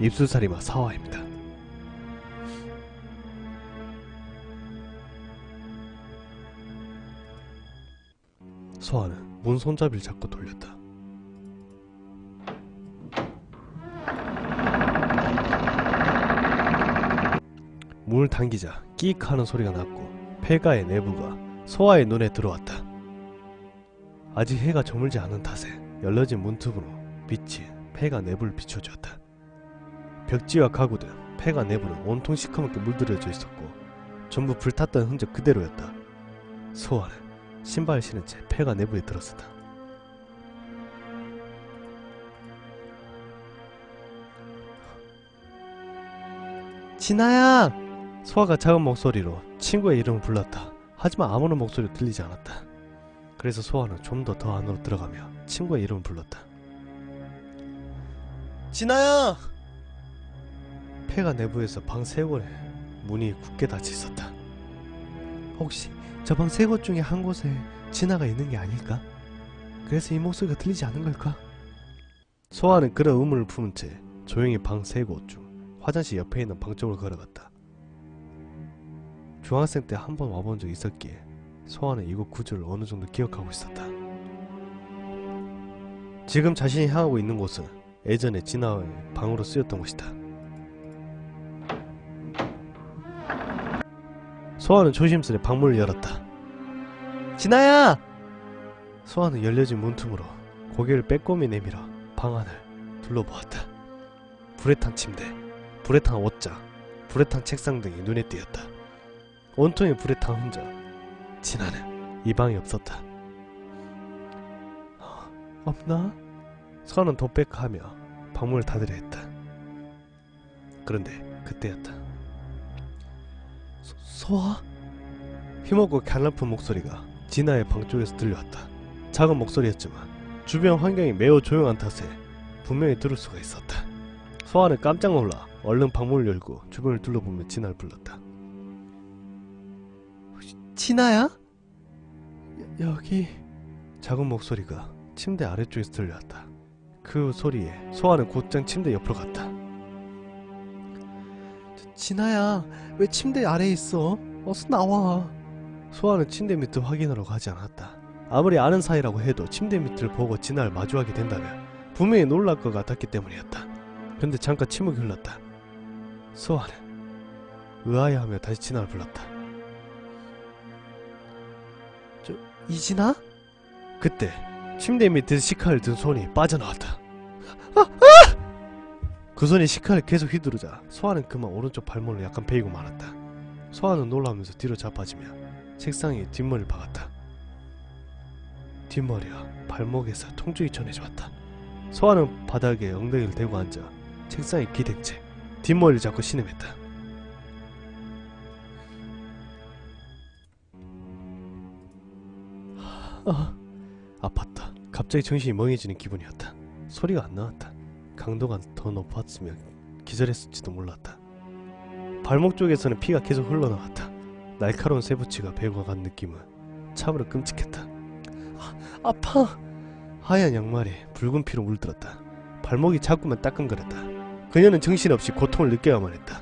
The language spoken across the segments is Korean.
입술살이마 사화입니다. 소아는 문 손잡이를 잡고 돌렸다. 문을 당기자 끼익 하는 소리가 났고 폐가의 내부가 소아의 눈에 들어왔다. 아직 해가 저물지 않은 탓에 열려진 문틈으로 빛이 폐가 내부를 비춰주었다. 벽지와 가구 등 폐가 내부는 온통 시커멓게 물들여져 있었고 전부 불탔던 흔적 그대로였다. 소아는 신발을 신은 채 폐가 내부에 들어섰다. 진아야! 소아가 작은 목소리로 친구의 이름을 불렀다. 하지만 아무런 목소리도 들리지 않았다. 그래서 소아는 좀 더 안으로 들어가며 친구의 이름을 불렀다. 진아야! 폐가 내부에서 방 세 곳에 문이 굳게 닫혀 있었다. 혹시 저 방 세 곳 중에 한 곳에 진아가 있는 게 아닐까? 그래서 이 목소리가 들리지 않은 걸까? 소아는 그런 의문을 품은 채 조용히 방 세 곳 중 화장실 옆에 있는 방 쪽으로 걸어갔다. 중학생 때 한 번 와본 적이 있었기에 소아는 이곳 구조를 어느 정도 기억하고 있었다. 지금 자신이 향하고 있는 곳은 예전에 진아의 방으로 쓰였던 곳이다. 소아는 조심스레 방문을 열었다. 진아야! 소아는 열려진 문틈으로 고개를 빼꼼히 내밀어 방 안을 둘러보았다. 불에 탄 침대, 불에 탄 옷장, 불에 탄 책상 등이 눈에 띄었다. 온통의 불에 탄 흔적. 진아는 이 방에 없었다. 없나? 소아는 도백하며 방문을 닫으려 했다. 그런데 그때였다. 소아? 힘없고 갸냘픈 목소리가 진아의 방 쪽에서 들려왔다. 작은 목소리였지만 주변 환경이 매우 조용한 탓에 분명히 들을 수가 있었다. 소아는 깜짝 놀라 얼른 방문을 열고 주변을 둘러보며 진아를 불렀다. 진아야? 여기... 작은 목소리가 침대 아래쪽에서 들려왔다. 그 소리에 소아는 곧장 침대 옆으로 갔다. 진아야, 왜 침대 아래에 있어? 어서 나와. 소아는 침대 밑을 확인하러 가지 않았다. 아무리 아는 사이라고 해도 침대 밑을 보고 진아를 마주하게 된다면 분명히 놀랄 것 같았기 때문이었다. 근데 잠깐 침묵이 흘렀다. 소아는 의아해하며 다시 진아를 불렀다. 이진아? 그때 침대 밑에서 시카를 든 손이 빠져나왔다. 그 손이 시카를 계속 휘두르자 소아는 그만 오른쪽 발목을 약간 베이고 말았다. 소아는 놀라면서 뒤로 자빠지며 책상에 뒷머리를 박았다. 뒷머리와 발목에서 통증이 전해져 왔다. 소아는 바닥에 엉덩이를 대고 앉아 책상에 기댄 채 뒷머리를 잡고 신음했다. 아팠다. 갑자기 정신이 멍해지는 기분이었다. 소리가 안 나왔다. 강도가 더 높았으면 기절했을지도 몰랐다. 발목 쪽에서는 피가 계속 흘러나왔다. 날카로운 쇠붙이가 배고 간 느낌은 참으로 끔찍했다. 아파! 하얀 양말에 붉은 피로 물들었다. 발목이 자꾸만 따끔거렸다. 그녀는 정신없이 고통을 느껴야만 했다.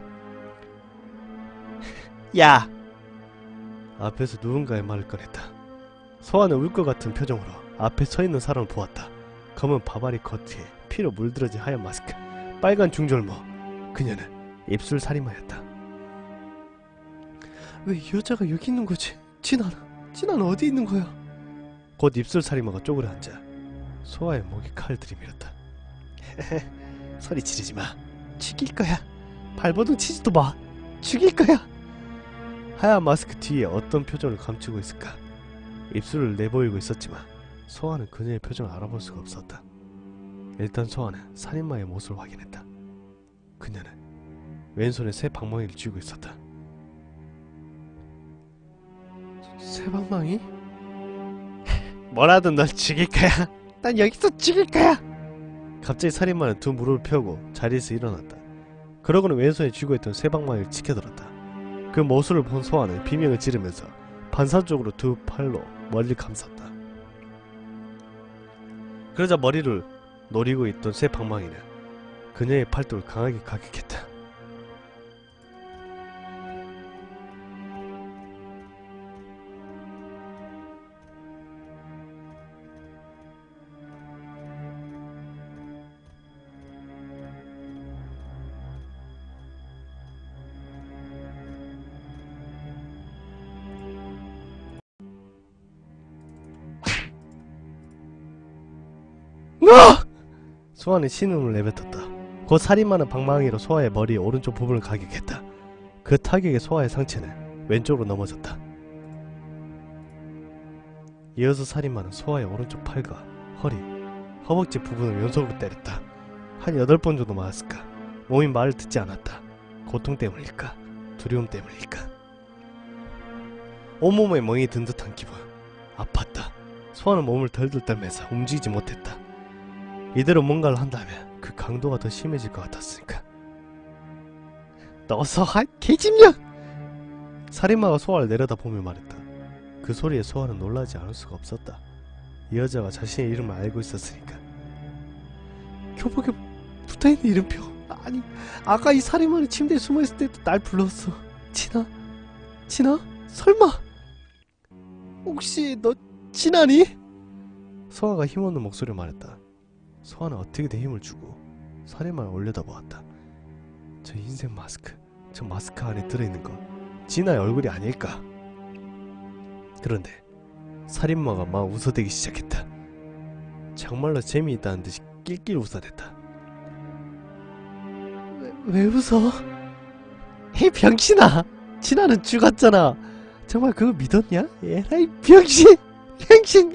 야! 앞에서 누군가의 말을 꺼냈다. 소아는 울 것 같은 표정으로 앞에 서 있는 사람을 보았다. 검은 바바리 코트에 피로 물들어진 하얀 마스크, 빨간 중절모. 그녀는 입술 살인마였다. 왜 이 여자가 여기 있는 거지? 진아는 어디 있는 거야? 곧 입술 살인마가 쪼그려 앉아 소아의 목에 칼을 들이밀었다. 소리 지르지 마. 죽일 거야. 발버둥 치지도 마. 죽일 거야. 하얀 마스크 뒤에 어떤 표정을 감추고 있을까? 입술을 내보이고 있었지만 소아는 그녀의 표정을 알아볼 수가 없었다. 일단 소아는 살인마의 모습을 확인했다. 그녀는 왼손에 새 방망이를 쥐고 있었다. 새 방망이? 뭐라든 널 죽일 거야. 난 여기서 죽일 거야. 갑자기 살인마는 두 무릎을 펴고 자리에서 일어났다. 그러고는 왼손에 쥐고 있던 새 방망이를 치켜들었다. 그 모습을 본 소아는 비명을 지르면서 반사적으로 두 팔로 머리를 감쌌다. 그러자 머리를 노리고 있던 새 방망이는 그녀의 팔뚝을 강하게 가격했다. 소아는 신음을 내뱉었다. 곧 살인마는 방망이로 소아의 머리 오른쪽 부분을 가격했다. 그 타격에 소아의 상체는 왼쪽으로 넘어졌다. 이어서 살인마는 소아의 오른쪽 팔과 허리, 허벅지 부분을 연속으로 때렸다. 한 8번 정도 맞았을까. 몸이 말을 듣지 않았다. 고통 때문일까? 두려움 때문일까? 온몸에 멍이 든 듯한 기분. 아팠다. 소아는 몸을 덜덜 떨면서 움직이지 못했다. 이대로 뭔가를 한다면 그 강도가 더 심해질 것 같았으니까. 너 소아 개집년! 살인마가 소아를 내려다보며 말했다. 그 소리에 소아는 놀라지 않을 수가 없었다. 이 여자가 자신의 이름을 알고 있었으니까. 교복에 붙어있는 이름표. 아니, 아까 이 살인마는 침대에 숨어있을 때도 날 불렀어. 진아? 진아? 설마? 혹시 너 진아니? 소아가 힘없는 목소리로 말했다. 소아는 어떻게든 힘을 주고 살인마를 올려다보았다. 저 흰색 마스크, 저 마스크 안에 들어있는 거 진아의 얼굴이 아닐까? 그런데 살인마가 막 웃어대기 시작했다. 정말로 재미있다는 듯이 낄낄 웃어댔다. 왜 웃어? 이 병신아! 진아는 죽었잖아. 정말 그거 믿었냐? 에라이 병신! 병신!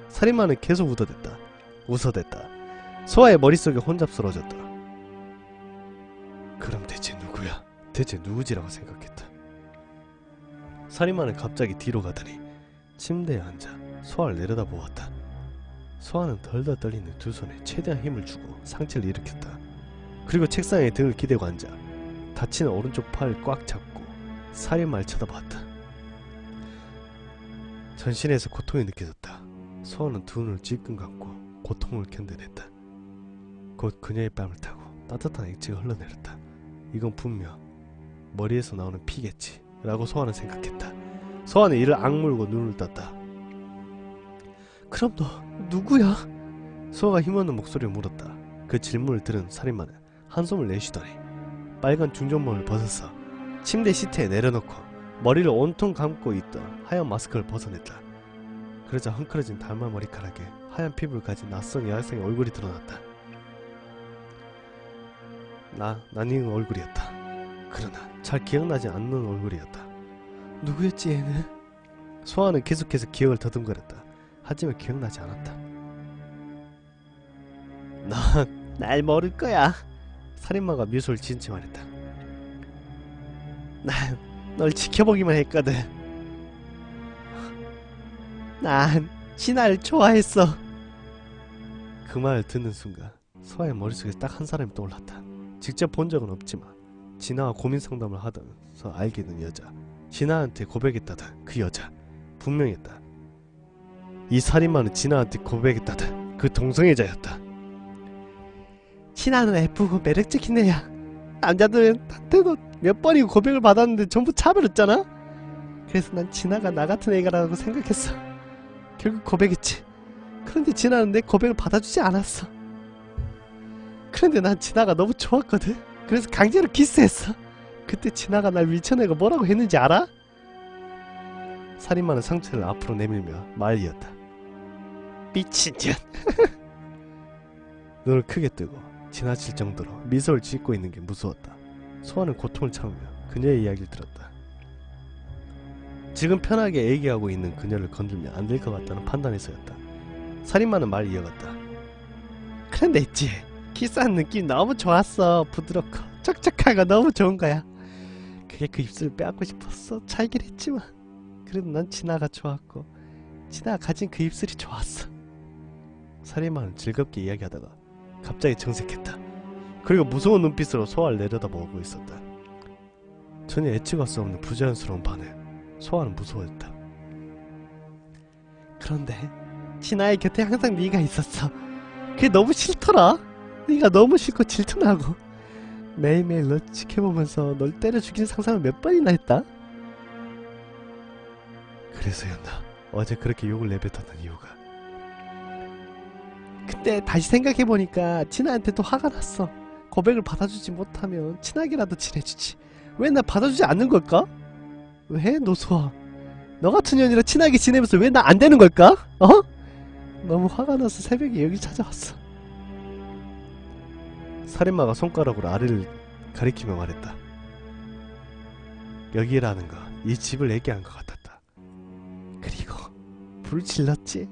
살인마는 계속 웃어댔다. 소아의 머릿속에 혼잡스러워졌다. 그럼 대체 누구야? 대체 누구지라고 생각했다. 살인마는 갑자기 뒤로 가더니 침대에 앉아 소아를 내려다보았다. 소아는 덜덜 떨리는 두 손에 최대한 힘을 주고 상체를 일으켰다. 그리고 책상에 등을 기대고 앉아 다치는 오른쪽 팔을 꽉 잡고 살인마를 쳐다봤다. 전신에서 고통이 느껴졌다. 소아는 두 눈을 찔끔 감고 고통을 견뎌냈다. 곧 그녀의 뺨을 타고 따뜻한 액체가 흘러내렸다. 이건 분명 머리에서 나오는 피겠지 라고 소아는 생각했다. 소아는 이를 악물고 눈을 떴다. 그럼 너 누구야? 소아가 힘없는 목소리로 물었다. 그 질문을 들은 살인마는 한숨을 내쉬더니 빨간 중전모를 벗어서 침대 시트에 내려놓고 머리를 온통 감고 있던 하얀 마스크를 벗어냈다. 그러자 헝클어진 달마 머리카락에 하얀 피부를 가진 낯선 여학생의 얼굴이 드러났다. 낯익은 얼굴이었다. 그러나 잘 기억나지 않는 얼굴이었다. 누구였지 얘는? 소아는 계속해서 기억을 더듬거렸다. 하지만 기억나지 않았다. 넌 날 모를 거야. 살인마가 미소를 지은 채 말했다. 난 널 지켜보기만 했거든. 난 진아를 좋아했어. 그 말을 듣는 순간 소아의 머릿속에 딱 한 사람이 떠올랐다. 직접 본 적은 없지만 진아와 고민 상담을 하면서 알게 된 여자, 진아한테 고백했다던 그 여자, 분명했다. 이 살인마는 진아한테 고백했다던 그 동성애자였다. 진아는 예쁘고 매력적인 애야. 남자들한테도 몇 번이고 고백을 받았는데 전부 차버렸잖아. 그래서 난 진아가 나 같은 애가라고 생각했어. 결국 고백했지. 그런데 진아는 내 고백을 받아주지 않았어. 그런데 난 진아가 너무 좋았거든. 그래서 강제로 키스했어. 그때 진아가 날 밀쳐내고 뭐라고 했는지 알아? 살인마는 상체를 앞으로 내밀며 말 이었다. 미친년. 눈을 크게 뜨고 지나칠 정도로 미소를 짓고 있는 게 무서웠다. 소아는 고통을 참으며 그녀의 이야기를 들었다. 지금 편하게 얘기하고 있는 그녀를 건들면 안 될 것 같다는 판단에서였다. 살인마는 말 이어갔다. 그런데 있지, 키스하는 느낌 너무 좋았어. 부드럽고 촉촉하고 너무 좋은 거야. 그게 그 입술을 빼앗고 싶었어. 차이긴 했지만 그래도 난 진아가 좋았고 진아가 가진 그 입술이 좋았어. 살인마는 즐겁게 이야기하다가 갑자기 정색했다. 그리고 무서운 눈빛으로 소아를 내려다보고 있었다. 전혀 예측할 수 없는 부자연스러운 반응. 소아는 무서워했다. 그런데 진아의 곁에 항상 네가 있었어. 그게 너무 싫더라. 네가 너무 싫고 질투나고 매일매일 널 지켜보면서 널 때려 죽이는 상상을 몇 번이나 했다. 그래서였나 어제 그렇게 욕을 내뱉었던 이유가. 근데 다시 생각해보니까 진아한테도 화가 났어. 고백을 받아주지 못하면 친하게라도 지내주지. 왜 나 받아주지 않는 걸까? 왜 노소아? 너 같은 년이랑 친하게 지내면서 왜 나 안 되는 걸까? 어? 너무 화가 나서 새벽에 여기 찾아왔어. 살인마가 손가락으로 아래를 가리키며 말했다. 여기라는 거, 이 집을 얘기한 것 같았다. 그리고 불을 질렀지.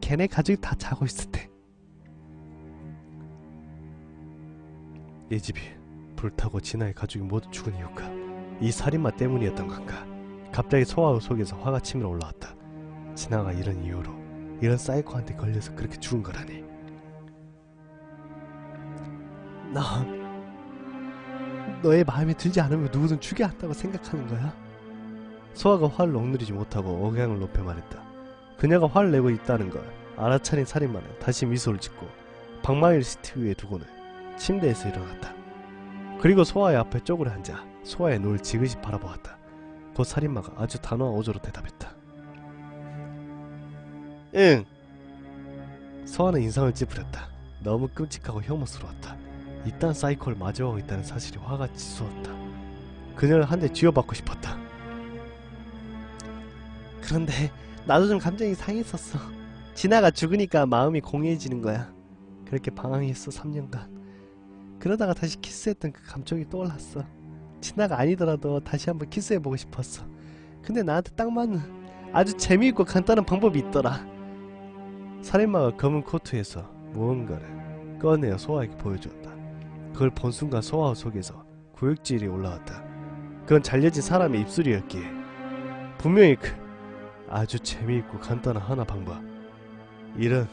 걔네 가족이 다 자고 있을 때. 이 집이 불타고 진아의 가족이 모두 죽은 이유가 이 살인마 때문이었던 건가? 갑자기 소아의 속에서 화가 치밀어 올라왔다. 진아가 이런 이유로 이런 사이코한테 걸려서 그렇게 죽은 거라니. 너의 마음에 들지 않으면 누구든 죽여야 한다고 생각하는 거야? 소아가 화를 억누르지 못하고 억양을 높여 말했다. 그녀가 화를 내고 있다는 걸 알아차린 살인마는 다시 미소를 짓고 방망이를 시트 위에 두고는 침대에서 일어났다. 그리고 소아의 앞에 쪼그려 앉아 소아의 눈을 지그시 바라보았다. 곧 살인마가 아주 단호한 어조로 대답했다. 응. 소아는 인상을 찌푸렸다. 너무 끔찍하고 혐오스러웠다. 이딴 사이코를 마주하고 있다는 사실이 화가 치솟았다. 그녀를 한 대 쥐어받고 싶었다. 그런데 나도 좀 감정이 상했었어. 진아가 죽으니까 마음이 공해지는 거야. 그렇게 방황했어 3년간. 그러다가 다시 키스했던 그 감정이 떠올랐어. 진아가 아니더라도 다시 한번 키스해보고 싶었어. 근데 나한테 딱 맞는 아주 재미있고 간단한 방법이 있더라. 살인마가 검은 코트에서 무언가를 꺼내어 소아에게 보여주었다. 그걸 본 순간 소아 속에서 구역질이 올라왔다. 그건 잘려진 사람의 입술이었기에 분명히 그 아주 재미있고 간단한 하나 방법. 이런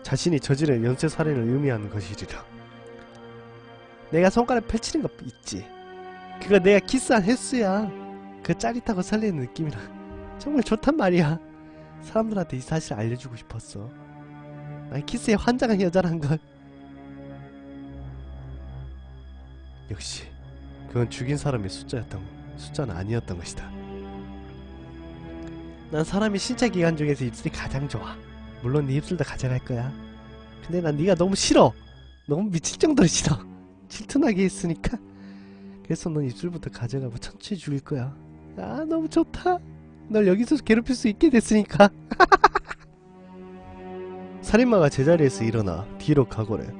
자신이 저지른 연쇄살인을 의미하는 것이리라. 내가 손가락 펼치는 거 있지. 그거 내가 키스한 횟수야. 그 짜릿하고 설레는 느낌이라 정말 좋단 말이야. 사람들한테 이 사실을 알려주고 싶었어. 난 키스에 환장한 여자란 걸. 역시 그건 죽인 사람의 숫자는 아니었던 것이다. 난 사람이 신체 기관 중에서 입술이 가장 좋아. 물론 네 입술도 가져갈 거야. 근데 난 네가 너무 싫어. 너무 미칠 정도로 싫어. 질투나게 했으니까. 그래서 넌 입술부터 가져가고 천천히 죽일 거야. 아 너무 좋다. 널 여기서 괴롭힐 수 있게 됐으니까. 살인마가 제자리에서 일어나 뒤로 가고를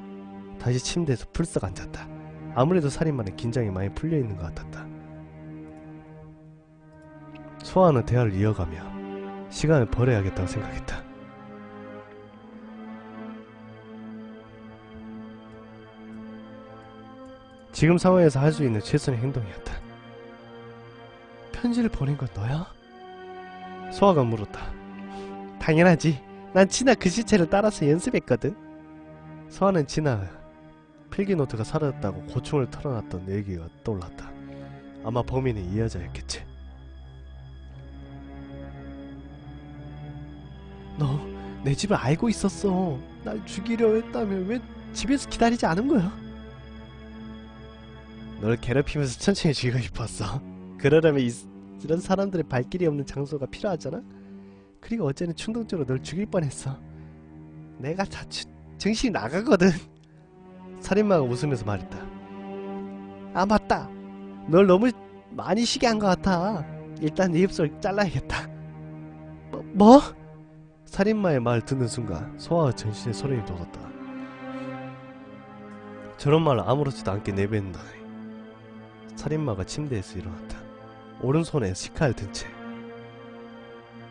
다시 침대에서 풀썩 앉았다. 아무래도 살인마는 긴장이 많이 풀려있는 것 같았다. 소아는 대화를 이어가며 시간을 버려야겠다고 생각했다. 지금 상황에서 할 수 있는 최선의 행동이었다. 편지를 보낸 건 너야? 소아가 물었다. 당연하지. 난 진아 글씨체를 따라서 연습했거든. 소아는 진아 필기노트가 사라졌다고 고충을 털어놨던 얘기가 떠올랐다. 아마 범인은 이 여자였겠지. 너 내 집을 알고 있었어. 날 죽이려 했다면 왜 집에서 기다리지 않은 거야? 널 괴롭히면서 천천히 죽이고 싶었어. 그러려면 이런 사람들의 발길이 없는 장소가 필요하잖아? 그리고 어제는 충동적으로 널 죽일 뻔했어. 내가 다 정신이 나가거든. 살인마가 웃으면서 말했다. 아 맞다. 널 너무 많이 쉬게 한 것 같아. 일단 네 입술 잘라야겠다. 뭐? 살인마의 말 듣는 순간 소아의 전신에 소름이 돋았다. 저런 말을 아무렇지도 않게 내뱉는다니. 살인마가 침대에서 일어났다. 오른손에 시카를 든 채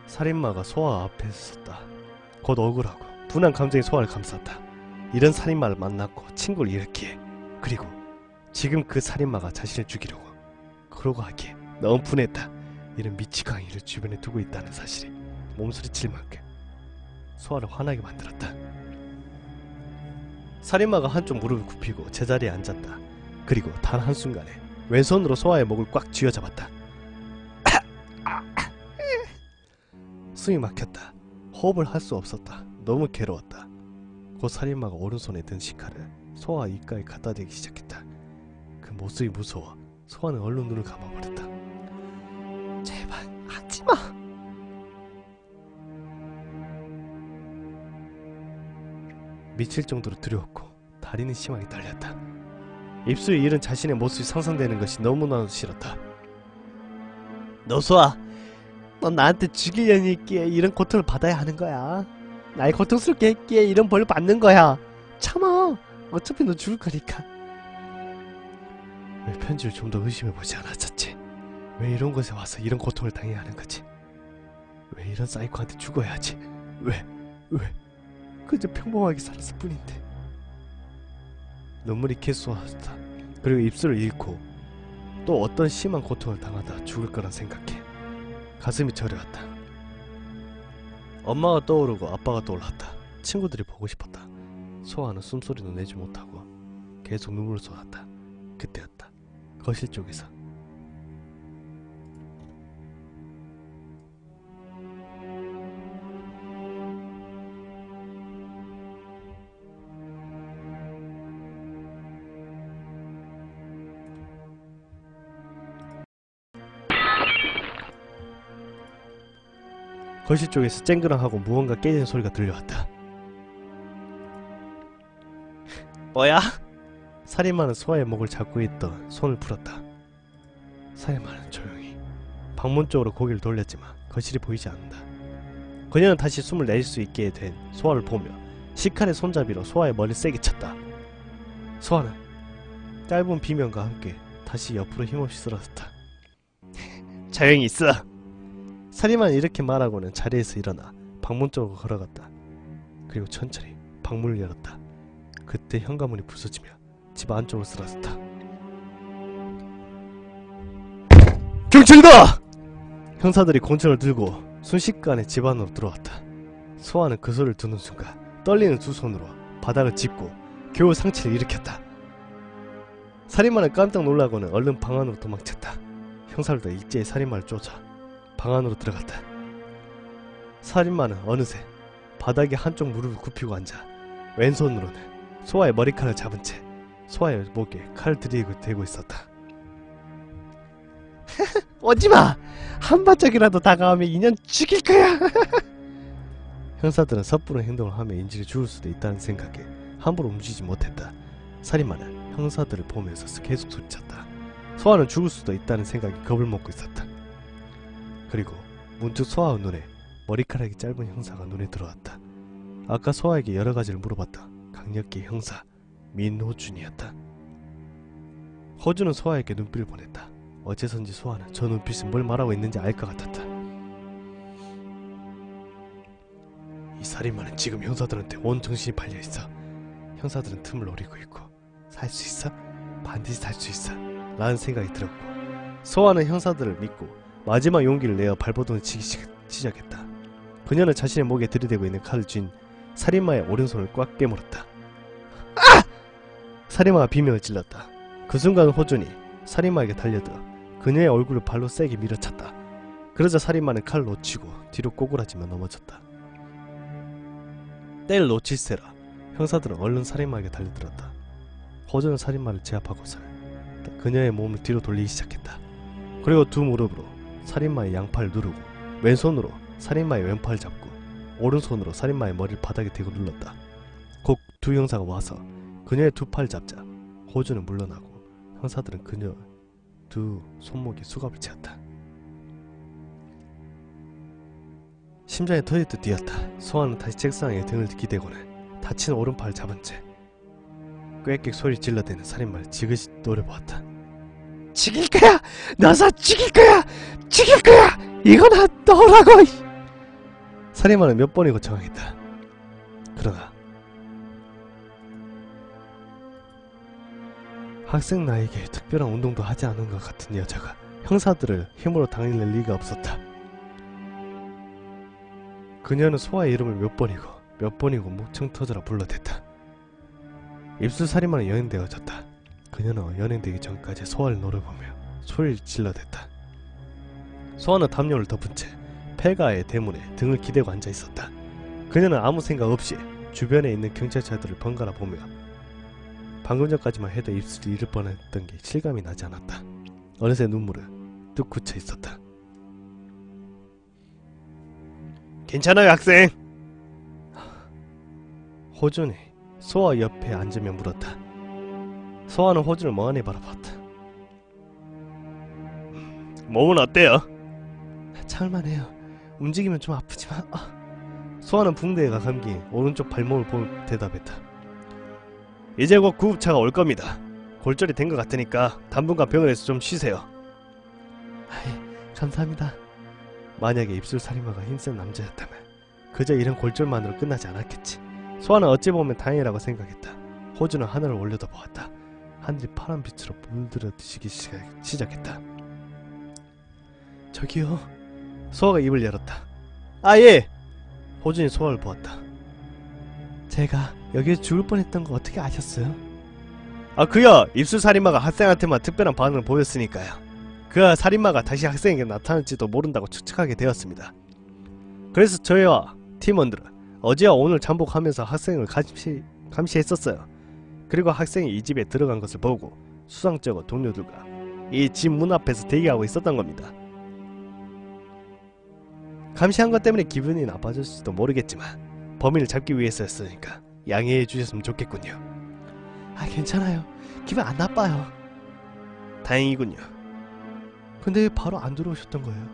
살인마가 소아 앞에 섰다. 곧 억울하고 분한 감정이 소아를 감쌌다. 이런 살인마를 만났고 친구를 잃었기에, 그리고 지금 그 살인마가 자신을 죽이려고 그러고 하기에 너무 분했다. 이런 미치광이를 주변에 두고 있다는 사실이 몸소리칠 만큼 소아를 화나게 만들었다. 살인마가 한쪽 무릎을 굽히고 제자리에 앉았다. 그리고 단 한순간에 왼손으로 소아의 목을 꽉 쥐어잡았다. 숨이 막혔다. 호흡을 할 수 없었다. 너무 괴로웠다. 곧 살인마가 오른손에 든 식칼을 소아 입가에 갖다 대기 시작했다. 그 모습이 무서워 소아는 얼른 눈을 감아버렸다. 제발 하지마. 미칠 정도로 두려웠고 다리는 심하게 떨렸다. 입술에 잃은 자신의 모습이 상상되는 것이 너무나도 싫었다. 너 소아, 넌 나한테 죽이려니 했기에 이런 고통을 받아야 하는 거야. 날 고통스럽게 했기에 이런 벌을 받는 거야. 참아. 어차피 너 죽을 거니까. 왜 편지를 좀 더 의심해보지 않았었지? 왜 이런 곳에 와서 이런 고통을 당해야 하는 거지? 왜 이런 사이코한테 죽어야 하지? 왜? 그저 평범하게 살았을 뿐인데. 눈물이 개수왔다. 그리고 입술을 잃고 또 어떤 심한 고통을 당하다 죽을 거란 생각해 가슴이 저려왔다. 엄마가 떠오르고 아빠가 떠올랐다. 친구들이 보고 싶었다. 소아는 숨소리도 내지 못하고 계속 눈물을 쏟았다. 그때였다. 거실 쪽에서 거실 쪽에서 쨍그랑하고 무언가 깨지는 소리가 들려왔다. 뭐야? 살인마는 소아의 목을 잡고 있던 손을 풀었다. 살인마는 조용히 방문 쪽으로 고개를 돌렸지만 거실이 보이지 않는다. 그녀는 다시 숨을 낼 수 있게 된 소아를 보며 식칼의 손잡이로 소아의 머리를 세게 쳤다. 소아는 짧은 비명과 함께 다시 옆으로 힘없이 쓰러졌다. 조용히 있어! 살인마는 이렇게 말하고는 자리에서 일어나 방문 쪽으로 걸어갔다. 그리고 천천히 방문을 열었다. 그때 현관문이 부서지며 집 안쪽으로 쓰러졌다. 경찰이다! 형사들이 권총을 들고 순식간에 집 안으로 들어왔다. 소아는 그 소리를 듣는 순간 떨리는 두 손으로 바닥을 짚고 겨우 상체를 일으켰다. 살인마는 깜짝 놀라고는 얼른 방 안으로 도망쳤다. 형사들도 일제히 살인마를 쫓아 방 안으로 들어갔다. 살인마는 어느새 바닥에 한쪽 무릎을 굽히고 앉아 왼손으로는 소아의 머리칼을 잡은 채 소아의 목에 칼을 들이대고 있었다. 오지마! 한 발짝이라도 다가오면 인연 죽일 거야! 형사들은 섣부른 행동을 하며 인질이 죽을 수도 있다는 생각에 함부로 움직이지 못했다. 살인마는 형사들을 보면서 계속 소리쳤다. 소아는 죽을 수도 있다는 생각에 겁을 먹고 있었다. 그리고 문득 소아의 눈에 머리카락이 짧은 형사가 눈에 들어왔다. 아까 소아에게 여러가지를 물어봤다. 강력계 형사 민호준이었다. 호준은 소아에게 눈빛을 보냈다. 어째선지 소아는 저 눈빛은 뭘 말하고 있는지 알 것 같았다. 이 살인마는 지금 형사들한테 온 정신이 팔려있어. 형사들은 틈을 노리고 있고 살 수 있어? 반드시 살 수 있어 라는 생각이 들었고 소아는 형사들을 믿고 마지막 용기를 내어 발버둥을 치기 시작했다. 그녀는 자신의 목에 들이대고 있는 칼을 쥔 살인마의 오른손을 꽉 깨물었다. 아! 살인마가 비명을 질렀다. 그 순간 호준이 살인마에게 달려들어 그녀의 얼굴을 발로 세게 밀어찼다. 그러자 살인마는 칼을 놓치고 뒤로 꼬꾸라지며 넘어졌다. 때를 놓칠세라 형사들은 얼른 살인마에게 달려들었다. 호준은 살인마를 제압하고서 그녀의 몸을 뒤로 돌리기 시작했다. 그리고 두 무릎으로 살인마의 양팔을 누르고 왼손으로 살인마의 왼팔을 잡고 오른손으로 살인마의 머리를 바닥에 대고 눌렀다. 곧 두 형사가 와서 그녀의 두 팔을 잡자 호준은 물러나고 형사들은 그녀의 두 손목에 수갑을 채웠다. 심장이 터지듯 뛰었다. 소아는 다시 책상에 등을 기대고는 다친 오른팔을 잡은 채 꽥꽥 소리 질러대는 살인마를 지그시 노려보았다. 죽일 거야! 너서 죽일 거야! 죽일 거야! 이거나 넣으라고! 살인마는 몇 번이고 저항했다. 그러나 학생 나에게 특별한 운동도 하지 않은 것 같은 여자가 형사들을 힘으로 당해낼 리가 없었다. 그녀는 소아의 이름을 몇 번이고 목청 터져라 불러댔다. 입술 살인마는 연행되어졌다. 그녀는 연행되기 전까지 소아를 노려보며 소리를 질러댔다. 소아는 담요를 덮은 채 폐가의 대문에 등을 기대고 앉아있었다. 그녀는 아무 생각 없이 주변에 있는 경찰차들을 번갈아 보며 방금 전까지만 해도 입술이 잃을 뻔했던 게 실감이 나지 않았다. 어느새 눈물은 뚝 굳혀 있었다. 괜찮아요, 학생! 호준이 소아 옆에 앉으며 물었다. 소아는 호준을 멍하니 바라봤다. 몸은 어때요? 참을만해요. 움직이면 좀 아프지만. 소아는 붕대가 감긴 오른쪽 발목을 보며 대답했다. 이제 곧 구급차가 올 겁니다. 골절이 된 것 같으니까 당분간 병원에서 좀 쉬세요. 감사합니다. 만약에 입술 살인마가 힘센 남자였다면 그저 이런 골절만으로 끝나지 않았겠지. 소아는 어찌 보면 다행이라고 생각했다. 호주는 하늘을 올려다보았다. 하늘이 파란 빛으로 물들어지기 시작했다. 저기요. 소아가 입을 열었다. 아, 예! 호준이 소아를 보았다. 제가 여기서 죽을 뻔했던 거 어떻게 아셨어요? 그야 입술 살인마가 학생한테만 특별한 반응을 보였으니까요. 그야 살인마가 다시 학생에게 나타날지도 모른다고 추측하게 되었습니다. 그래서 저희와 팀원들은 어제와 오늘 잠복하면서 학생을 감시했었어요. 그리고 학생이 이 집에 들어간 것을 보고 수상쩍어 동료들과 이 집 문 앞에서 대기하고 있었던 겁니다. 감시한 것 때문에 기분이 나빠졌을지도 모르겠지만 범인을 잡기 위해서였으니까 양해해 주셨으면 좋겠군요. 괜찮아요. 기분 안 나빠요. 다행이군요. 근데 왜 바로 안 들어오셨던 거예요?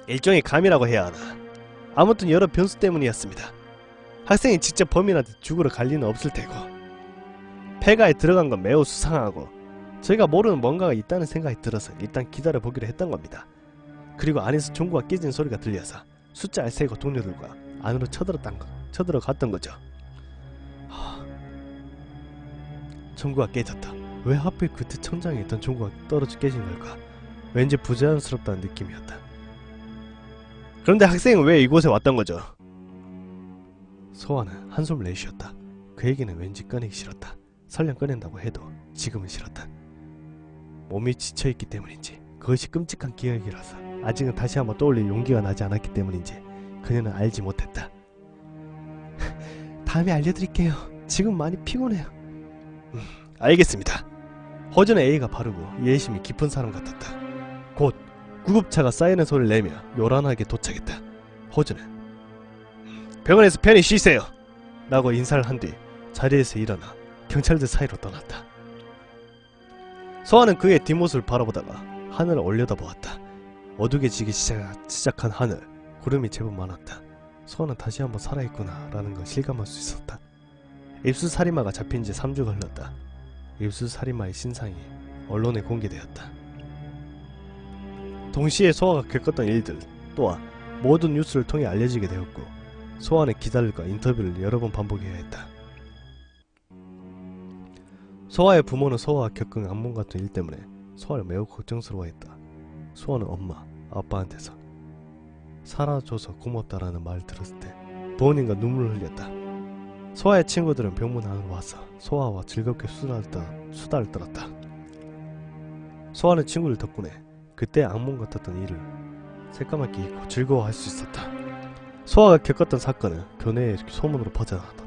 일종의 감이라고 해야 하나. 아무튼 여러 변수 때문이었습니다. 학생이 직접 범인한테 죽으러 갈 리는 없을 테고 폐가에 들어간 건 매우 수상하고 저희가 모르는 뭔가가 있다는 생각이 들어서 일단 기다려보기로 했던 겁니다. 그리고 안에서 종구가 깨진 소리가 들려서 숫자를 세고 동료들과 안으로 쳐들어갔던 거죠. 종구가 깨졌다. 왜 하필 그때 천장에 있던 종구가 떨어져 깨진 걸까? 왠지 부자연스럽다는 느낌이었다. 그런데 학생은 왜 이곳에 왔던 거죠? 소아는 한숨을 내쉬었다. 그 얘기는 왠지 꺼내기 싫었다. 설령 꺼낸다고 해도 지금은 싫었다. 몸이 지쳐있기 때문인지 그것이 끔찍한 기억이라서 아직은 다시 한번 떠올릴 용기가 나지 않았기 때문인지 그녀는 알지 못했다. 다음에 알려드릴게요. 지금 많이 피곤해요. 알겠습니다. 허준의 A가 바르고 이해심이 깊은 사람 같았다. 곧 구급차가 사이렌 소리를 내며 요란하게 도착했다. 허준은 병원에서 편히 쉬세요 라고 인사를 한 뒤 자리에서 일어나 경찰들 사이로 떠났다. 소아는 그의 뒷모습을 바라보다가 하늘을 올려다보았다. 어두워지기 시작한 하늘, 구름이 제법 많았다. 소아는 다시 한번 살아있구나 라는 걸 실감할 수 있었다. 입술 살인마가 잡힌 지 3주가 흘렀다. 입술 살인마의 신상이 언론에 공개되었다. 동시에 소아가 겪었던 일들 또한 모든 뉴스를 통해 알려지게 되었고 소아는 기자들과 인터뷰를 여러 번 반복해야 했다. 소아의 부모는 소아가 겪은 악몽 같은 일 때문에 소아를 매우 걱정스러워했다. 소아는 엄마, 아빠한테서 살아줘서 고맙다라는 말을 들었을 때 부모님과 눈물을 흘렸다. 소아의 친구들은 병문 안으로 와서 소아와 즐겁게 수다를 떨었다. 소아는 친구들 덕분에 그때 악몽 같았던 일을 새까맣게 잊고 즐거워할 수 있었다. 소아가 겪었던 사건은 교내에 소문으로 퍼져나갔다.